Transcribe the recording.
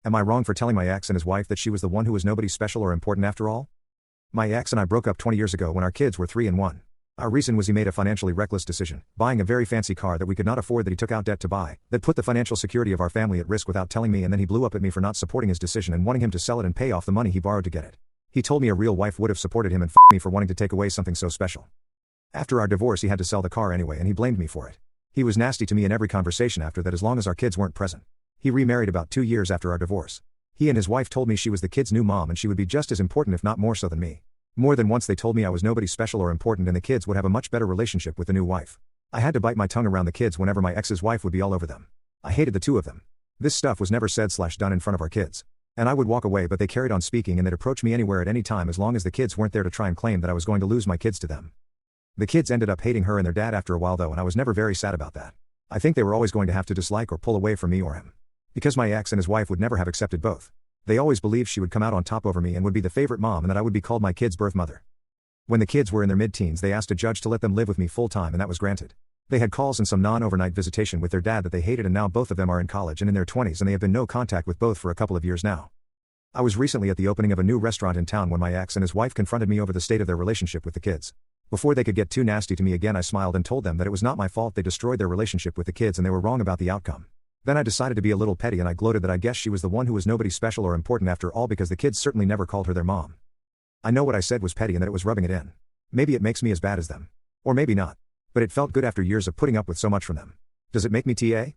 Am I wrong for telling my ex and his wife that she was the one who was nobody special or important after all? My ex and I broke up 20 years ago when our kids were 3 and 1. Our reason was he made a financially reckless decision, buying a very fancy car that we could not afford that he took out debt to buy, that put the financial security of our family at risk without telling me, and then he blew up at me for not supporting his decision and wanting him to sell it and pay off the money he borrowed to get it. He told me a real wife would have supported him and me for wanting to take away something so special. After our divorce he had to sell the car anyway and he blamed me for it. He was nasty to me in every conversation after that as long as our kids weren't present. He remarried about 2 years after our divorce. He and his wife told me she was the kids' new mom and she would be just as important if not more so than me. More than once they told me I was nobody special or important and the kids would have a much better relationship with the new wife. I had to bite my tongue around the kids whenever my ex's wife would be all over them. I hated the two of them. This stuff was never said/done in front of our kids. And I would walk away, but they carried on speaking and they'd approach me anywhere at any time as long as the kids weren't there to try and claim that I was going to lose my kids to them. The kids ended up hating her and their dad after a while though, and I was never very sad about that. I think they were always going to have to dislike or pull away from me or him. Because my ex and his wife would never have accepted both. They always believed she would come out on top over me and would be the favorite mom and that I would be called my kids' birth mother. When the kids were in their mid-teens they asked a judge to let them live with me full-time and that was granted. They had calls and some non-overnight visitation with their dad that they hated, and now both of them are in college and in their 20s and they have been no contact with both for a couple of years now. I was recently at the opening of a new restaurant in town when my ex and his wife confronted me over the state of their relationship with the kids. Before they could get too nasty to me again I smiled and told them that it was not my fault they destroyed their relationship with the kids and they were wrong about the outcome. Then I decided to be a little petty and I gloated that I guess she was the one who was nobody special or important after all because the kids certainly never called her their mom. I know what I said was petty and that it was rubbing it in. Maybe it makes me as bad as them. Or maybe not. But it felt good after years of putting up with so much from them. Does it make me TA?